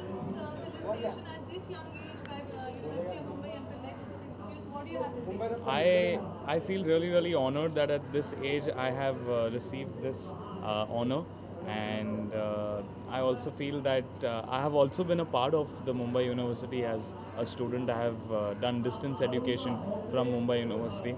congratulations, felicitation at this young age by University of Mumbai and the next institutes. What do you have to say? I feel really honored that at this age I have received this honor, and I also feel that I have also been a part of the Mumbai University as a student. I have done distance education from Mumbai University,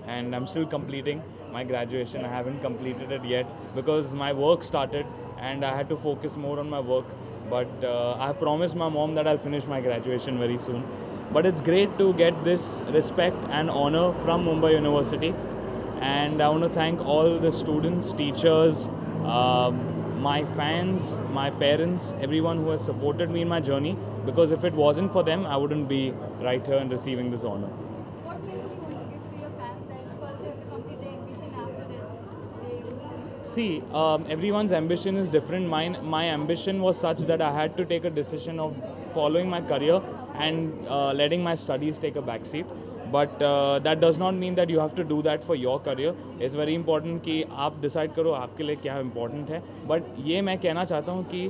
and I'm still completing my graduation. I haven't completed it yet because my work started and I had to focus more on my work. But I have promised my mom that I'll finish my graduation very soon. But it's great to get this respect and honor from Mumbai University. And I want to thank all the students, teachers, my fans, my parents, everyone who has supported me in my journey. Because if it wasn't for them, I wouldn't be right here and receiving this honor. What message do you want to give to your fans that first you have to complete the ambition, after that they will... See, everyone's ambition is different. My ambition was such that I had to take a decision of following my career and letting my studies take a backseat. But that does not mean that you have to do that for your career. It's very important कि आप decide करो आपके लिए क्या important है. But ये मैं कहना चाहता हूँ कि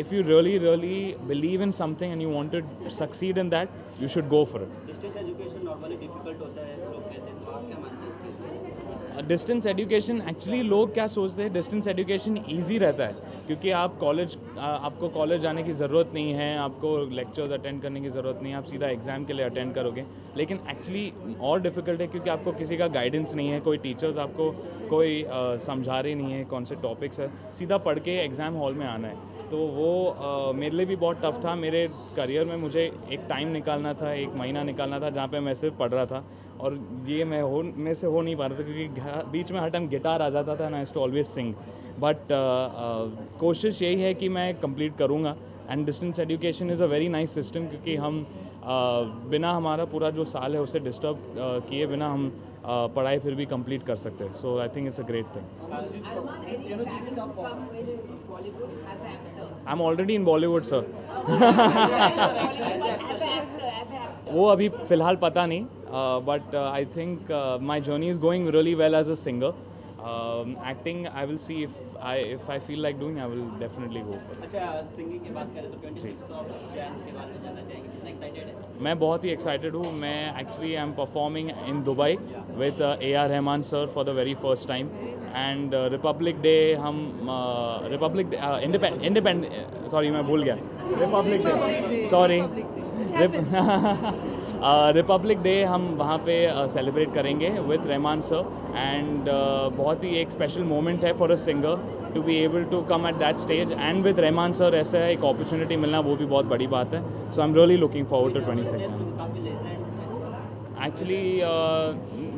if you really believe in something and you want to succeed in that, you should go for it. Distance education normally difficult होता है लोग कहते हैं, तो आप क्या मानते हैं इसके? डिस्टेंस एजुकेशन एक्चुअली लोग क्या सोचते हैं, डिस्टेंस एजुकेशन ईजी रहता है क्योंकि आपको कॉलेज जाने की ज़रूरत नहीं है, आपको लेक्चर्स अटेंड करने की ज़रूरत नहीं है, आप सीधा एग्ज़ाम के लिए अटेंड करोगे. लेकिन एक्चुअली और डिफ़िकल्ट है क्योंकि आपको किसी का गाइडेंस नहीं है, कोई टीचर्स आपको कोई समझा रहे नहीं है कौन से टॉपिक्स है, सीधा पढ़ के एग्ज़ाम हॉल में आना है. तो वो मेरे लिए भी बहुत टफ था. मेरे करियर में मुझे एक टाइम निकालना था, एक महीना निकालना था जहाँ पे मैं सिर्फ पढ़ रहा था, और ये मैं से हो नहीं पा रहा था क्योंकि बीच में हर टाइम गिटार आ जाता था ना, आई टू ऑलवेज सिंग. बट कोशिश यही है कि मैं कंप्लीट करूँगा. And distance education is a very nice system क्योंकि हम बिना हमारा पूरा जो साल है उसे डिस्टर्ब किए बिना हम पढ़ाई फिर भी कंप्लीट कर सकते हैं. So I think it's a great thing. I am already in Bollywood sir. वो अभी फ़िलहाल पता नहीं, but I think my journey is going really well as a singer. Acting, I will see if I feel like doing, I will definitely go for it. अच्छा, singing की बात करें तो 26 जैन के बारे में जानना चाहेंगे, कितना एक्साइटेड है? मैं बहुत ही एक्साइटेड हूँ. मैं actually I am performing in Dubai with A.R. Rahman sir for the very first time. And Republic day हम इंडिपेंडेंट सॉरी मैं भूल गया, Republic day sorry Republic day हम वहाँ पे सेलिब्रेट करेंगे विद रहमान सर. एंड बहुत ही एक स्पेशल मोमेंट है for a singer to be able to come at that stage and with Rahman sir. ऐसा एक अपॉर्चुनिटी मिलना वो भी बहुत बड़ी बात है. So I am really looking forward to 26. Actually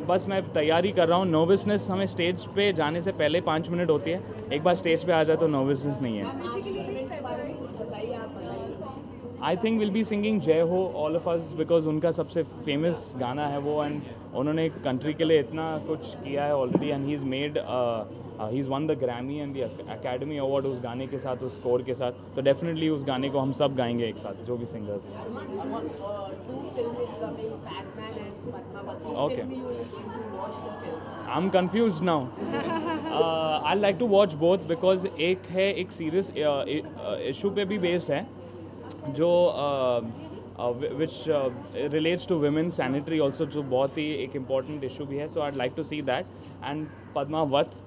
बस मैं तैयारी कर रहा हूँ. नर्वसनेस हमें स्टेज पे जाने से पहले 5 मिनट होती है. एक बार स्टेज पे आ जाए तो नर्वसनेस नहीं है. I think will be singing जय हो ऑल ऑफ अस बिकॉज उनका सबसे फेमस गाना है वो. एंड उन्होंने कंट्री के लिए इतना कुछ किया है already. And he is one the Grammy and the academy award उस गाने के साथ, उस स्कोर के साथ. तो डेफिनेटली उस गाने को हम सब गाएंगे एक साथ, जो भी सिंगर्स हैं. Okay, I am confuse now. I like to watch both because एक सीरियस इशू पे भी बेस्ड है जो which relates to women's sanitary also, जो बहुत ही एक important issue भी है. So I'd like to see that. And Padmavat,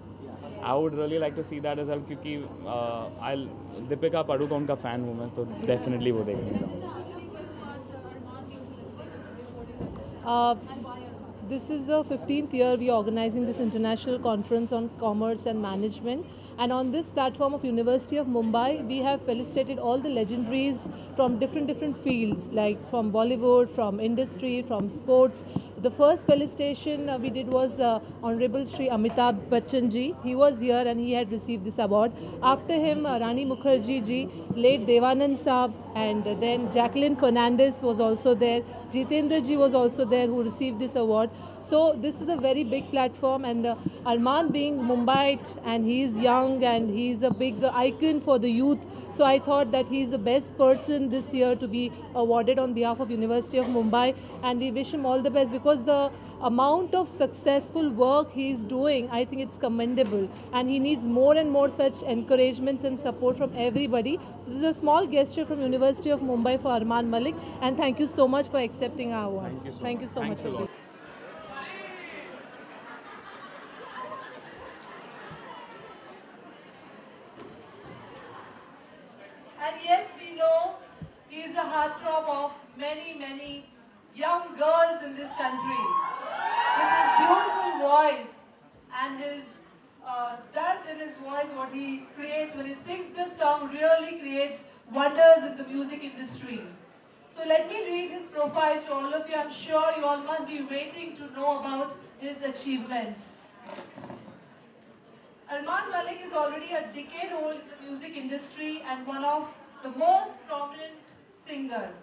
I would really like to see that as well क्योंकि दीपिका पादुकोण का फ़ैन हूँ मैं, तो definitely वो देखने का. This is the 15th year we are organizing this international conference on commerce and management. And on this platform of University of Mumbai, we have felicitated all the legendaries from different fields, like from Bollywood, from industry, from sports. The first felicitation we did was Honorable Shri Amitabh Bachchan ji. He was here and he had received this award. After him, Rani Mukherjee ji, late Devanand Saab, and then Jacqueline Fernandez was also there. Jitendra ji was also there, who received this award. So this is a very big platform, and Arman being Mumbaite, and he is young and he is a big icon for the youth. So I thought that he is the best person this year to be awarded on behalf of University of Mumbai, and we wish him all the best because the amount of successful work he is doing, I think it's commendable, and he needs more and more such encouragements and support from everybody. So this is a small gesture from University of Mumbai for Arman Malik, and thank you so much for accepting our award. Thank you so Thank much. you so Thanks much. a lot. And yes, we know he is a heartthrob of many, many young girls in this country. With his beautiful voice and his depth in his voice, what he creates when he sings this song really creates wonders in the music industry. So let me read his profile to all of you. I'm sure you all must be waiting to know about his achievements. Arman Malik is already a decade old in the music industry and one of the most prominent singers.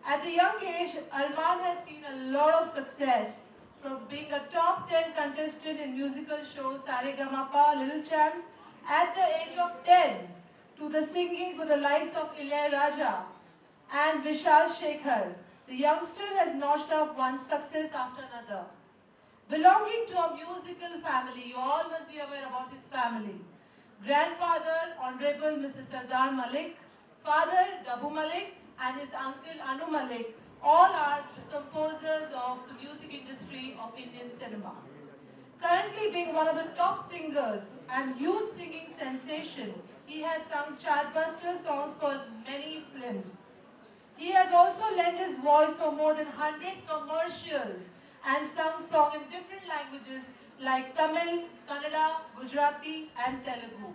At the young age, Arman has seen a lot of success, from being a top 10 contestant in musical shows Saregamapa, Little Champs at the age of 10, to the singing for the likes of Ilaiyaraaja and Vishal Shekhar. The youngster has notched up one success after another. Belonging to a musical family, you all must be aware about his family. Grandfather, Honorable Mr. Sardar Malik, father, Dabu Malik, and his uncle, Anu Malik, all are composers of the music industry of Indian cinema. Currently being one of the top singers and youth singing sensation, he has sung chartbuster songs for many films. He has also lent his voice for more than 100 commercials and sung songs in different languages like Tamil, Kannada, Gujarati and Telugu.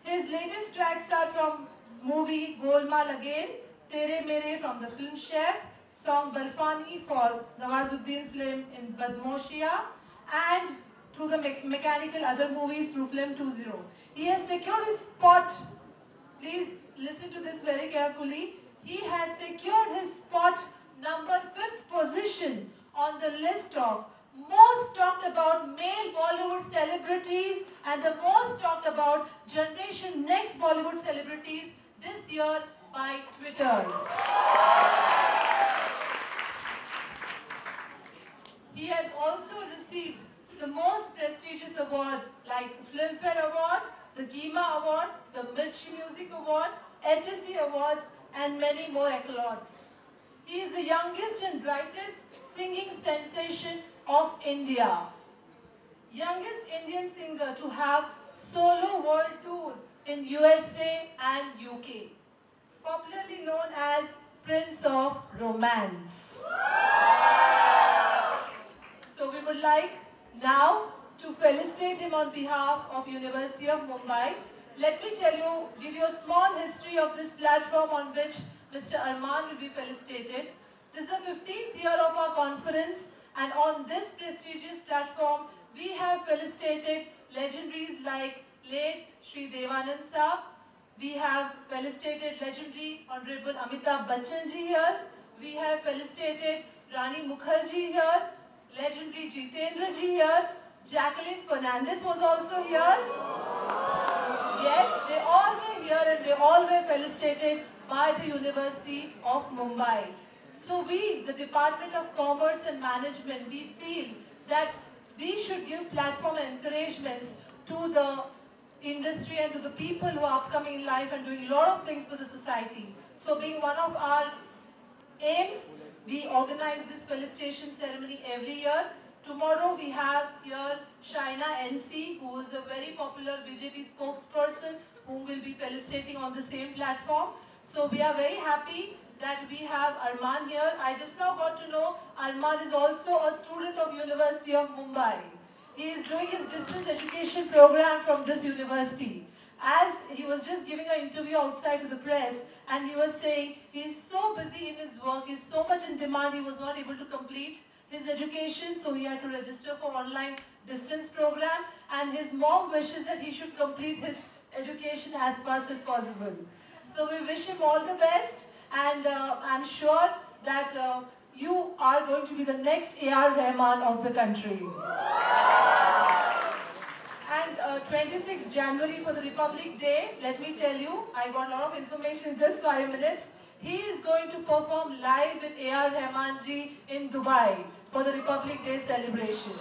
His latest tracks are from movie Golmaal Again, Tere Mere from the film Chef, song Barfani for Nawazuddin film in Badmoshia, and through the mechanical other movies through film 20. He has secured his spot, please listen to this very carefully, he has secured his spot number 5th position on the list of most talked about male Bollywood celebrities and the most talked about Generation Next Bollywood celebrities this year by Twitter. He has also received the most prestigious award like Filmfare Award, the GEMA Award, the Mirchi Music Award, SSC Awards and many more accolades. He is the youngest and brightest singing sensation of India. Youngest Indian singer to have solo world tour in USA and UK. Popularly known as Prince of Romance. So we would like now to felicitate him on behalf of University of Mumbai. Let me give you a small history of this platform on which Mr. Arman will be felicitated. This is the 15th year of our conference, and on this prestigious platform, we have felicitated legendaries like late Shri Devanand Saab. We have felicitated legendary Honorable Amitabh Bachchan ji here. We have felicitated Rani Mukherjee here. Legendary Jitendra ji here. Jacqueline Fernandez was also here. Yes, they all were here and they all were felicitated by the University of Mumbai. So we, the Department of Commerce and Management, we feel that we should give platform and encouragements to the industry and to the people who are upcoming in life and doing a lot of things for the society. So being one of our aims, we organize this felicitation ceremony every year. Tomorrow we have here Shaina NC, who is a very popular BJP spokesperson, whom will be felicitating on the same platform. So we are very happy that we have Arman here. I just now got to know Arman is also a student of University of Mumbai. He is doing his distance education program from this university. As he was just giving an interview outside to the press, and he was saying he is so busy in his work, he is so much in demand, he was not able to complete his education, so he had to register for online distance program, and his mom wishes that he should complete his education as fast as possible. So we wish him all the best, and I'm sure that you are going to be the next A.R. Rahman of the country. And 26th January for the Republic Day, let me tell you, I got a lot of information in just 5 minutes. He is going to perform live with A.R. Rahman ji in Dubai for the Republic Day celebration.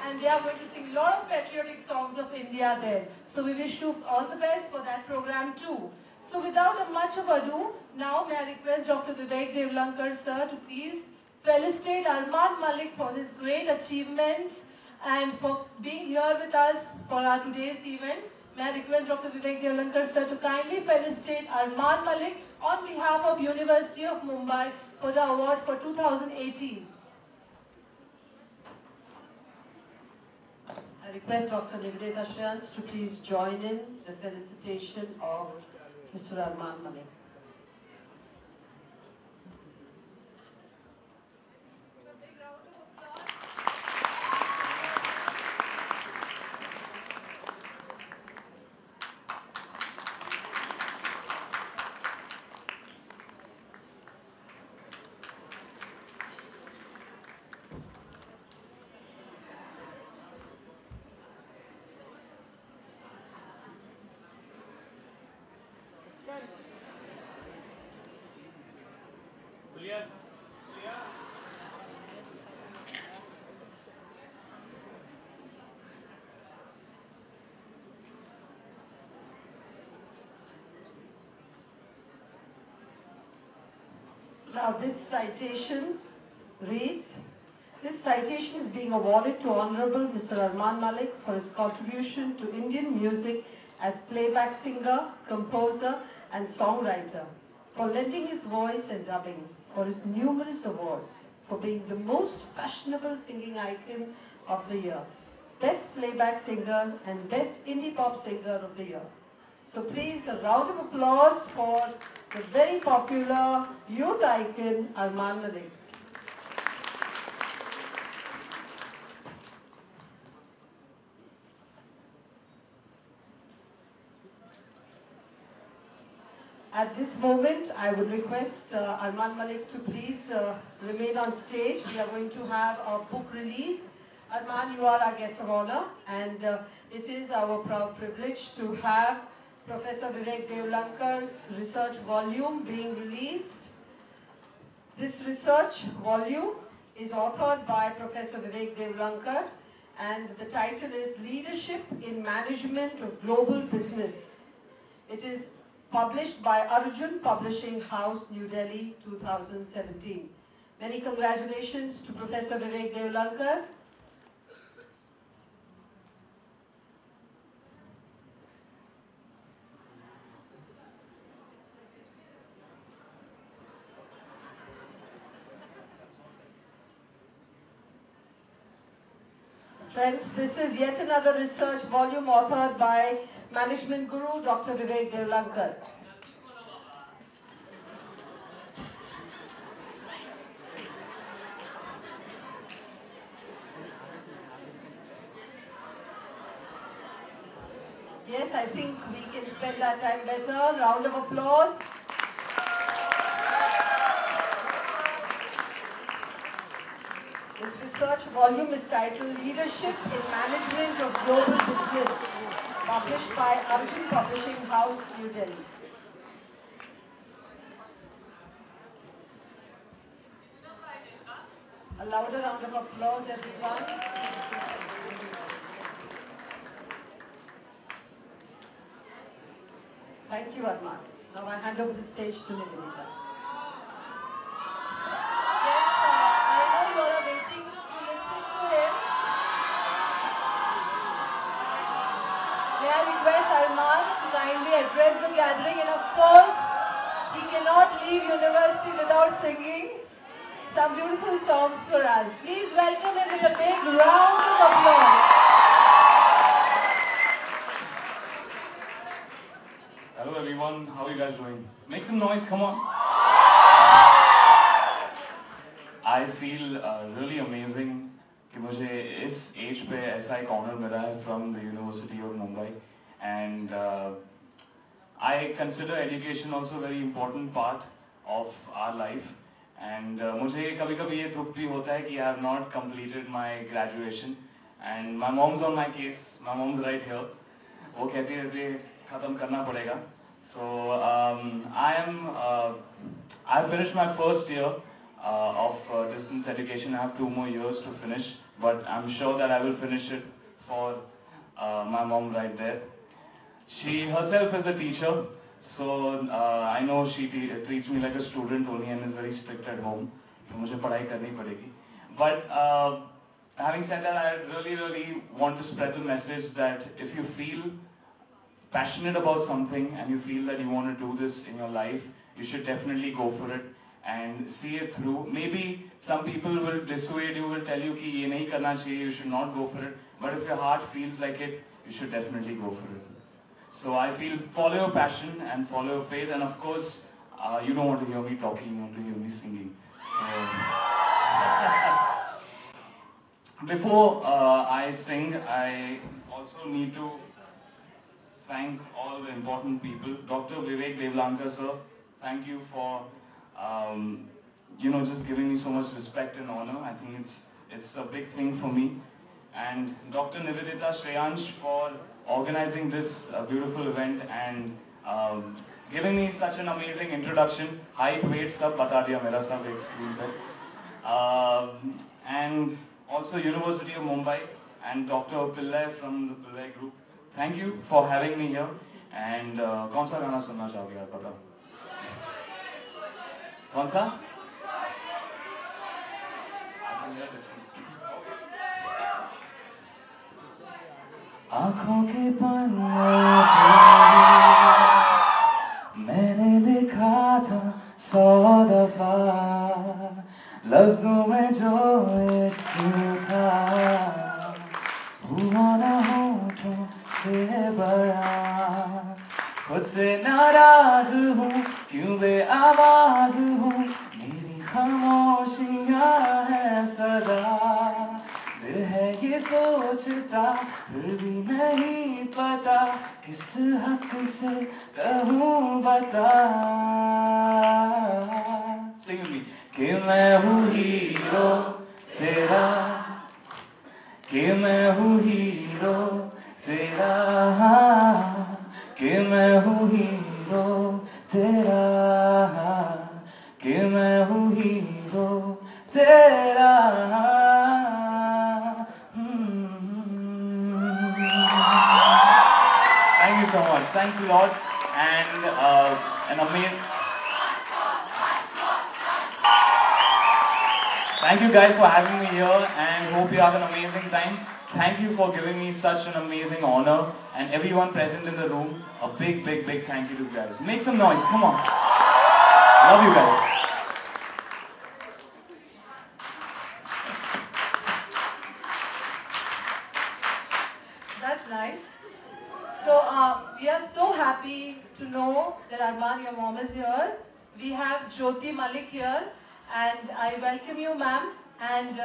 And they are going to sing a lot of patriotic songs of India there. So we wish you all the best for that program too. So without much of ado, now may I request Dr. Vivek Devlankar sir to please felicitate Arman Malik for his great achievements and for being here with us for our today's event. May I request Dr. Vivek Devlankar sir to kindly felicitate Arman Malik on behalf of University of Mumbai for the award for 2018. I request Dr. Nivedita Shreyans to please join in the felicitation of Mr. Arman Malik. Now this citation reads, this citation is being awarded to Honorable Mr. Arman Malik for his contribution to Indian music as playback singer, composer and songwriter, for lending his voice and dubbing, for his numerous awards, for being the most fashionable singing icon of the year, best playback singer and best indie pop singer of the year. So please, a round of applause for the very popular youth icon, Arman Malik. At this moment, I would request Arman Malik to please remain on stage. We are going to have a book release. Arman, you are our guest of honor, and it is our proud privilege to have Professor Vivek Devlankar's research volume being released. This research volume is authored by Professor Vivek Devlankar, and the title is Leadership in Management of Global Business. It is published by Arjun Publishing House, New Delhi, 2017. Many congratulations to Professor Vivek Devlankar. Friends, this is yet another research volume authored by Management Guru Dr. Vivek Devlankar. Yes, I think we can spend our time better. Round of applause. This research volume is titled Leadership in Management of Global Business, published by Arjun Publishing House, New Delhi. A louder round of applause, everyone. Thank you, Arman. Now I hand over the stage to Nivedita. Address the gathering, and of course he cannot leave university without singing some beautiful songs for us. Please welcome him with a big round of applause. Hello everyone, how are you guys doing? Make some noise, come on. I feel really amazing कि मुझे इस as पे ऐसा एक honour मिला है from the University of Mumbai, and I consider education also a very important part of our life, And मुझे कभी-कभी ये दुख भी होता है कि I have not completed my graduation. And my mom's on my case. My mom's right here. वो कहती रहती है खत्म करना पड़ेगा. So I finished my first year of distance education. I have 2 more years to finish, but I'm sure that I will finish it for my mom right there. She herself is a teacher, so I know she treats me like a student only and is very strict at home. तो मुझे पढ़ाई करनी पड़ेगी. But having said that, I really want to spread the message that if you feel passionate about something and you feel that you want to do this in your life, you should definitely go for it and see it through. Maybe some people will dissuade you, will tell you कि ये नहीं करना चाहिए, you should not go for it. But if your heart feels like it, you should definitely go for it. So I feel follow your passion and follow your faith, and of course, you don't want to hear me talking, you want to hear me singing. So before I sing, I also need to thank all the important people. Dr. Vivek Devlankar sir, thank you for just giving me so much respect and honor. I think it's a big thing for me. And Dr. Nivedita Shreyansh for organizing this beautiful event and giving me such an amazing introduction. Height, weight, sab bata diya mera sab ek screen pe. And also University of Mumbai and Dr. Pillai from the Pillai group. Thank you for having me here. And कौन सा गाना सुनना चाहोगे यार पता? कौन सा? आँखों के पन्नों पे मैंने लिखा था 100 दफा लफ्जों में जो इश्क था हुआ ना होठों से बयां खुद से नाराज हूँ क्यों बेआवाज हूँ मेरी खामोशियाँ हैं सदा दिल है ये सोचता फिर भी नहीं पता किस हक से कहूँ बता Sing with me कि मैं हूँ हीरो तेरा कि मैं हूँ हीरो तेरा कि मैं हूँ हीरो तेरा कि मैं हूँ हीरो तेरा Thank you so much. Thanks a lot. And an amazing. Thank you guys for having me here and hope you have an amazing time. Thank you for giving me such an amazing honor and everyone present in the room. A big thank you to you guys. Make some noise. Come on. Love you guys. That's nice. So we are so happy to know that Arman, your mom is here. We have Jyoti Malik here, and I welcome you, ma'am. And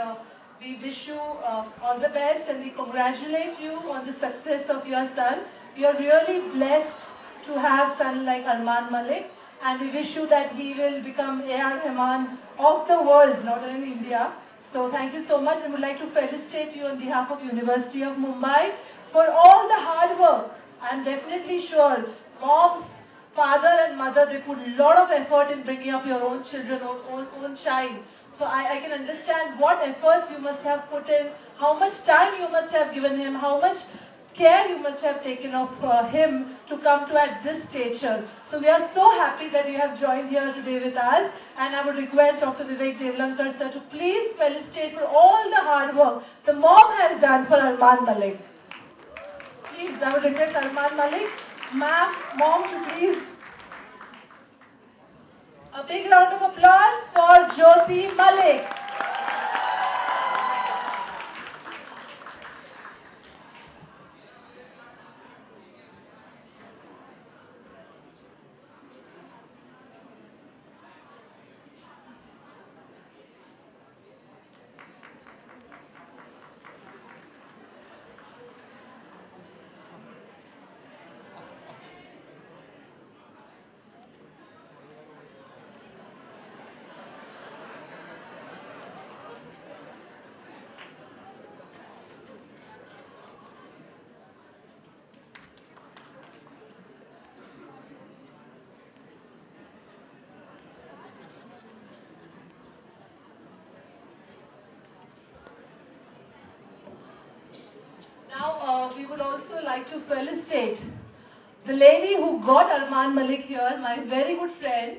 we wish you all the best, and we congratulate you on the success of your son. You are really blessed to have son like Arman Malik, and we wish you that he will become A.R. Rahman of the world, not only in India. So thank you so much, and would like to felicitate you on behalf of University of Mumbai for all the hard work. I'm definitely sure moms, father and mother, they put a lot of effort in bringing up your own children, own child. So I can understand what efforts you must have put in, how much time you must have given him, how much care you must have taken of him to come to at this stature. So we are so happy that you have joined here today with us, and I would request Dr. Vivek Devlankar sir to please felicitate for all the hard work the mom has done for Arman Malik. Please, I would request Arman Malik, ma'am, mom to please. A big round of applause for Jyoti Malik. would also like to felicitate the lady who got Arman Malik here, my very good friend,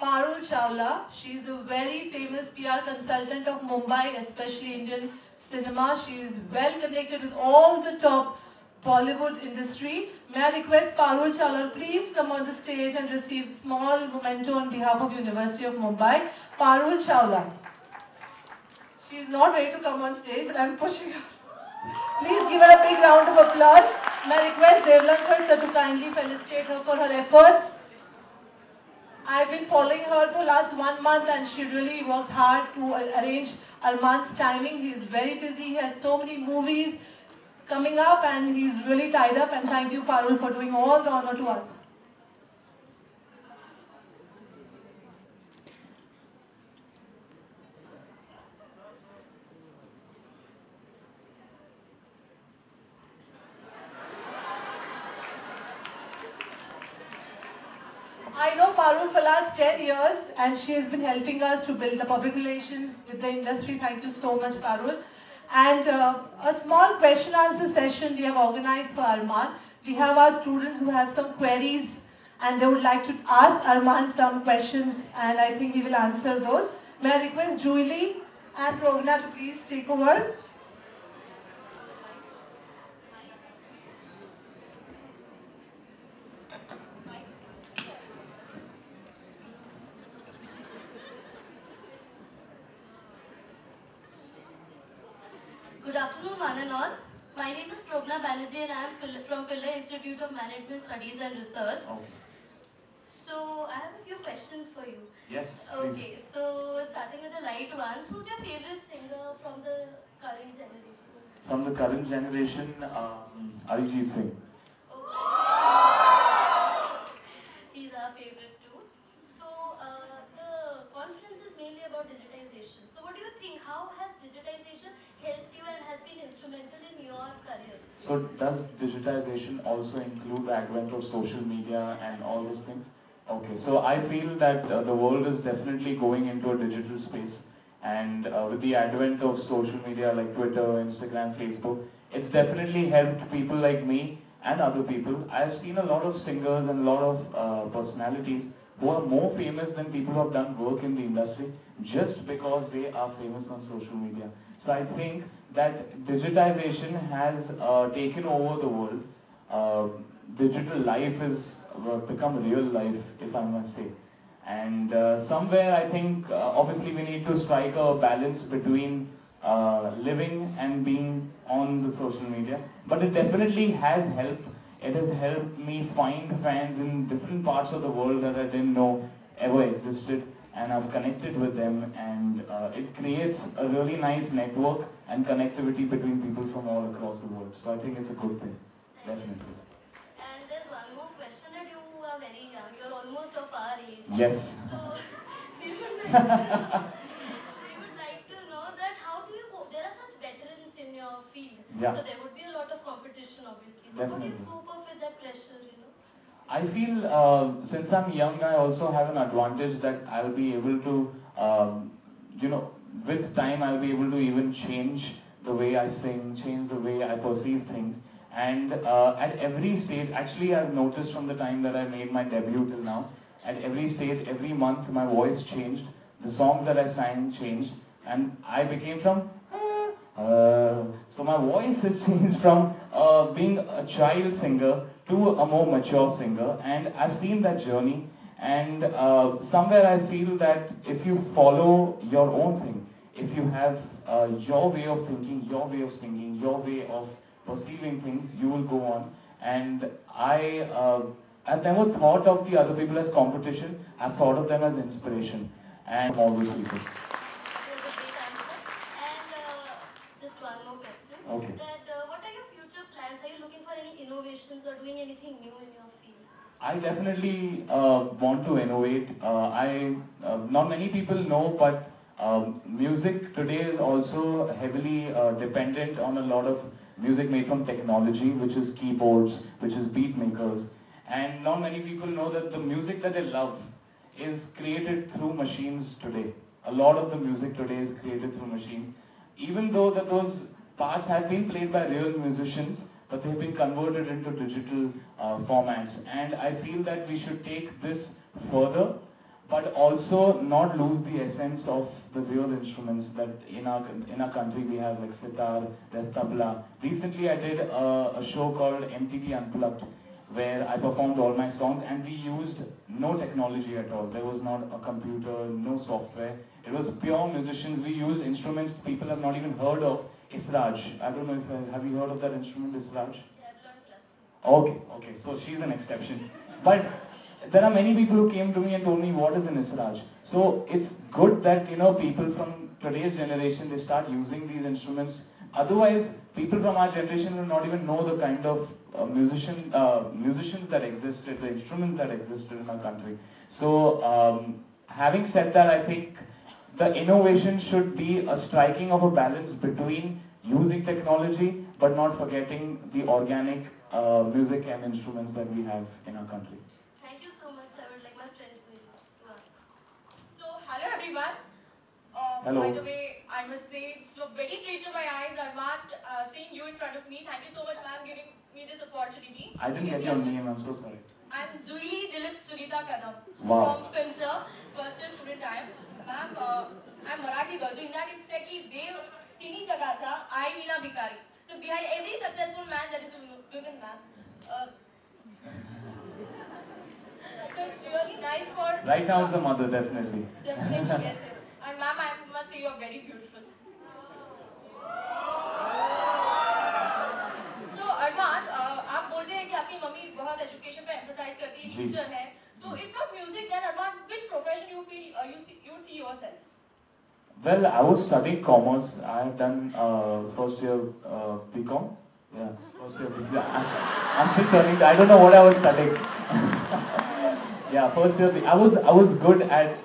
Parul Chawla. She's a very famous PR consultant of Mumbai, especially Indian cinema. She is well connected with all the top Bollywood industry. May I request Parul Chawla, please come on the stage and receive small memento on behalf of University of Mumbai. Parul Chawla. She is not ready to come on stage, but I'm pushing her. Please give her a big round of applause. May I request Devlankar sir to kindly felicitate her for her efforts. I've been following her for last 1 month and she really worked hard to arrange Arman's timing. He's very busy, he has so many movies coming up and he's really tied up, and thank you Parul for doing all the honor to us. I know Parul for last 10 years and she has been helping us to build the public relations with the industry. Thank you so much, Parul. And a small question answer session we have organized for Arman. We have our students who have some queries and they would like to ask Arman some questions, and I think he will answer those. May I request Julie and Progna to please take over. Good afternoon, one and all. My name is Progna Banerjee and I am from Pillai Institute of Management Studies and Research. Oh. So, I have a few questions for you. Yes, Okay, please. so starting with the light ones, who's your favorite singer from the current generation? From the current generation, Arijit Singh. He's our favorite too. So, the conference is mainly about digitization. So, what do you think? How has digitization helped you and has been instrumental in your career? So does digitization also include the advent of social media and all those things? Okay, so I feel that the world is definitely going into a digital space, and with the advent of social media like Twitter, Instagram, Facebook, it's definitely helped people like me and other people. I've seen a lot of singers and a lot of personalities who are more famous than people who have done work in the industry just because they are famous on social media. So I think that digitization has taken over the world. Digital life has become real life, if I must say. And somewhere I think obviously we need to strike a balance between living and being on the social media. But it definitely has helped. It has helped me find fans in different parts of the world that I didn't know ever existed, and I've connected with them, and it creates a really nice network and connectivity between people from all across the world. So I think it's a good thing, definitely. And there's one more question, that you are very young, you're almost of our age. Yes. So, we would like to know that how do you cope? There are such veterans in your field, Yeah. so there would be a lot of competition obviously. So Definitely. how do you cope up with that pressure, you know? I feel since I'm young, I also have an advantage that I'll be able to, with time I'll be able to even change the way I sing, change the way I perceive things. And at every stage, actually I've noticed from the time that I made my debut till now, at every stage, every month my voice changed, the songs that I sang changed, and I became from so my voice has changed from being a child singer to a more mature singer, and I've seen that journey, and somewhere I feel that if you follow your own thing, if you have your way of thinking, your way of singing, your way of perceiving things, you will go on. And I've never thought of the other people as competition, I've thought of them as inspiration, and all those people. There's a great answer. And just one more question. Okay. That what are your future plans? Are you looking for any innovations or doing anything new in your field? I definitely want to innovate. Not many people know, but music today is also heavily dependent on a lot of music made from technology, which is keyboards, which is beat makers. And not many people know that the music that they love is created through machines today. A lot of the music today is created through machines. Even though that those parts have been played by real musicians, but they've been converted into digital formats. And I feel that we should take this further, but also not lose the essence of the real instruments that in our country we have, like sitar, there's tabla. Recently I did a show called MTV Unplugged, where I performed all my songs, and we used no technology at all. There was not a computer, no software. It was pure musicians. We used instruments people have not even heard of. Israj. I don't know if have you heard of that instrument, Israj? Okay, so she's an exception. But there are many people who came to me and told me, what is an Israj? So it's good that, you know, people from today's generation, they start using these instruments. Otherwise, people from our generation will not even know the kind of musicians that existed, the instruments that existed in our country. So having said that, I think the innovation should be a striking of a balance between using technology but not forgetting the organic music and instruments that we have in our country. Thank you so much. I would like my friends to ask. So, hello everyone. Hello. By the way, I must say it's a very treat to my eyes, Arman, seeing you in front of me. Thank you so much, ma'am, giving me this opportunity. I didn't get your name, I'm so sorry. I'm Zuili Dilip Sunita Kadam Wow. from PIMSA, first year student I am. Ma'am, I'm Marathi girl. So in that it's like Dev Tini Jagasa, I Veena Bikari. So behind every successful man there is a woman, ma'am. So it's really nice for... Right now is the mother, definitely. Definitely, yes, yes. And ma'am, I must say you're very beautiful. So Arman, आप बोल रहे हैं कि आपकी mummy बहुत education पे emphasize करती है, टीचर है. So if not music, then Arman, which profession you feel you see yourself? Well, I was studying commerce. I have done first year BCom. Yeah, first year BCom. I'm still turning. I don't know what I was studying. Yeah, first year. I was good at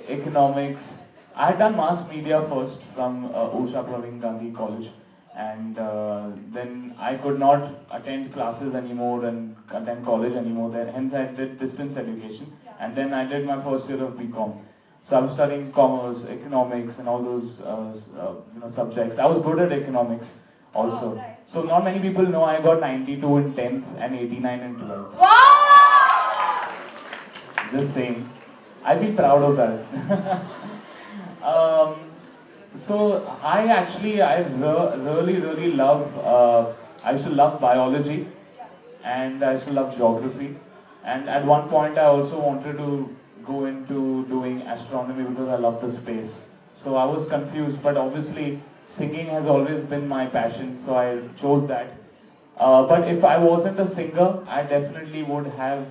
economics. I had done mass media first from Usha Praveen Gandhi College, and then I could not attend classes anymore and attend college anymore. Then hence I did distance education, and then I did my first year of BCom. So I was studying commerce, economics, and all those subjects. I was good at economics also. Oh, nice. So not many people know I got 92 in 10th and 89 in 12th. Wow! Just saying. I feel proud of that. So I really love, I used to love biology, and I used to love geography. And at one point I also wanted to go into doing astronomy because I love the space. So I was confused, but obviously singing has always been my passion, so I chose that. But if I wasn't a singer, I definitely would have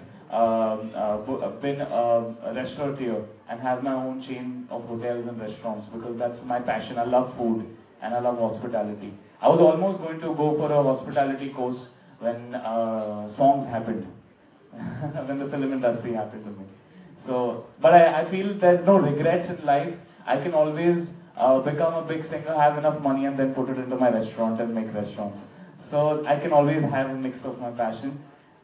been a restaurateur and have my own chain of hotels and restaurants, because that's my passion. I love food and I love hospitality. I was almost going to go for a hospitality course when songs happened, when the film industry happened to me. So, but I feel there's no regrets in life. I can always become a big singer, have enough money, and then put it into my restaurant and make restaurants. So I can always have a mix of my passion.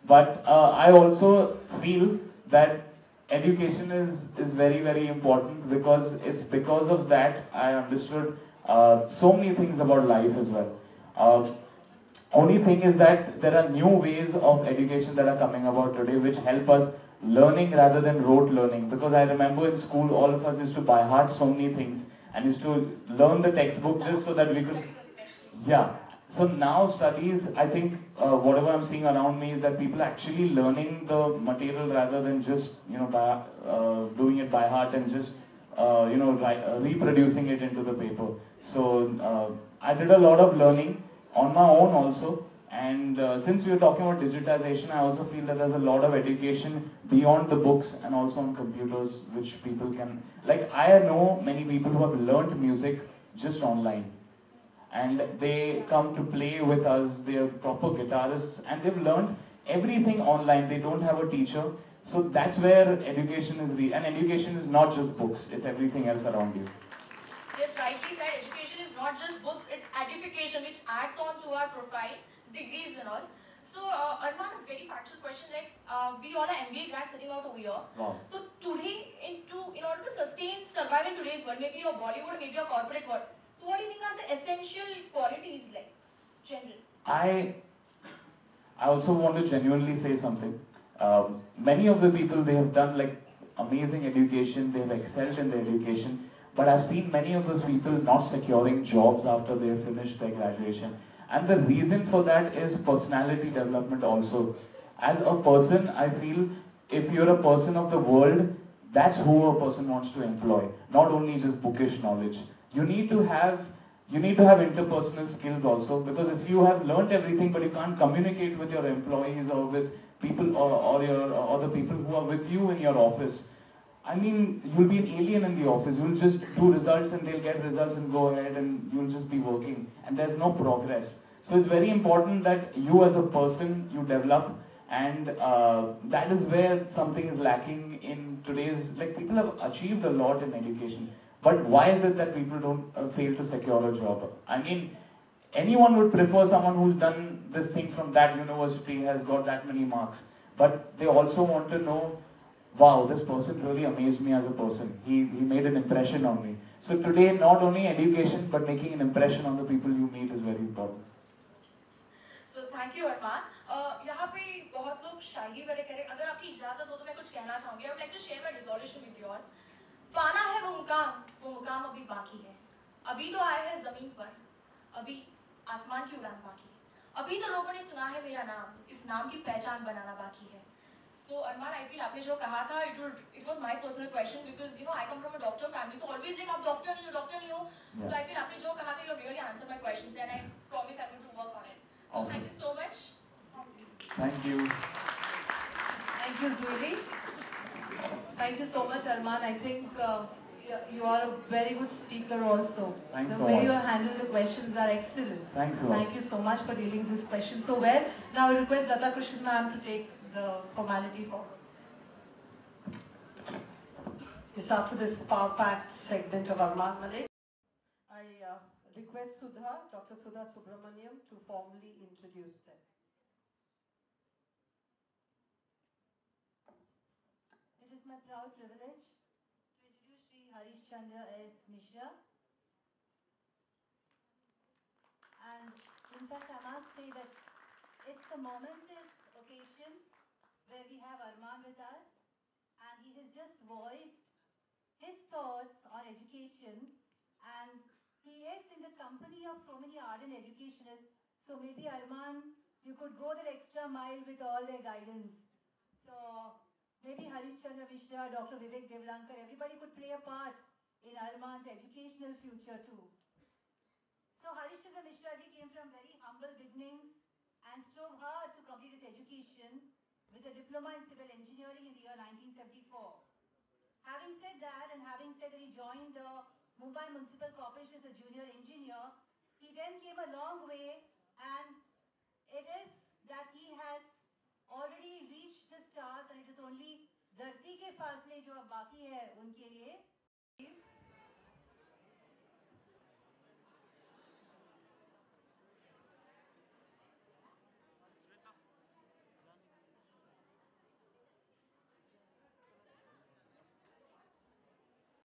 But I also feel that education is very, very important, because it's because of that I understood so many things about life as well. Only thing is that there are new ways of education that are coming about today which help us learning rather than rote learning. Because I remember in school all of us used to by heart so many things and used to learn the textbook just so that we could... Yeah. So now studies, I think whatever I'm seeing around me is that people are actually learning the material rather than just doing it by heart and just reproducing it into the paper. So I did a lot of learning on my own also, and since we were talking about digitization, I also feel that there's a lot of education beyond the books and also on computers which people can, like I know many people who have learnt music just online. And they come to play with us, they're proper guitarists, and they've learned everything online. They don't have a teacher. So that's where education is and education is not just books, it's everything else around you. Yes, rightly said, education is not just books, it's edification which adds on to our profile, degrees and all. So, Arman, a very factual question, like we all are MBA grads sitting out over here. Wow. So today, in order to survive in today's world, maybe your Bollywood, maybe your corporate world, so what do you think are the essential qualities like general? I also want to genuinely say something. Many of the people, they have done like amazing education, they have excelled in their education, but I've seen many of those people not securing jobs after they have finished their graduation. And the reason for that is personality development also. As a person, I feel if you're a person of the world, that's who a person wants to employ, not only just bookish knowledge. You need to have interpersonal skills also, because if you have learnt everything but you can't communicate with your employees or with people or the people who are with you in your office, I mean, you'll be an alien in the office. You'll just do results and they'll get results and go ahead and you'll just be working and there's no progress. So it's very important that you as a person, you develop, and that is where something is lacking in today's, like, people have achieved a lot in education. But why is it that people don't fail to secure a job? I mean, anyone would prefer someone who's done this thing from that university, has got that many marks. But they also want to know, wow, this person really amazed me as a person. He made an impression on me. So today, not only education, but making an impression on the people you meet is very important. So thank you, Arman. यहाँ पे बहुत लोग शायरी वाले कह रहे हैं, अगर आपकी इजाजत हो तो मैं कुछ कहना चाहूँगी. I would like to share my resolution with you all. पाना है वो मुकाम अभी बाकी है. अभी तो आए हैं जमीन पर, अभी आसमान की उड़ान बाकी है. अभी तो लोगों ने सुना है मेरा नाम, इस नाम की पहचान बनाना बाकी है. So Arman, I feel आपने जो कहा था, it was my personal question, because I come from a doctor family, so always like आप डॉक्टर नहीं हो. So I feel आपने जो कहा था, you really answered my questions, and I promise I'm going to work on it. So Awesome. thank you so much. Thank you. Thank you, Zuili. Thank you so much, Arman. I think you are a very good speaker also. Thanks the so way much. you handle the questions are excellent. Thanks a lot. Thank you so much for dealing this question so well. Now I request Lata Krishnan ma'am to take the formality forward. Yes, after this power-packed segment of Arman Malik, I request Dr. Sudha Subramaniam, to formally introduce them. It is my proud privilege to introduce Sri Harish Chandra S. Mishra. And in fact, I must say that it's a momentous occasion where we have Arman with us, and he has just voiced his thoughts on education, and he is in the company of so many ardent educationists. So maybe Arman, you could go that extra mile with all their guidance. So maybe Harish Chandra Mishra, Dr. Vivek Devlankar, everybody could play a part in Arman's educational future too. So Harish Chandra Mishra ji came from very humble beginnings and strove hard to complete his education with a diploma in civil engineering in the year 1974. Having said that, and having said that he joined the Mumbai Municipal Corporation as a junior engineer, he then came a long way, and it is that he has already reached the stars, and it is only धरती के फासले जो अब बाकी है उनके लिए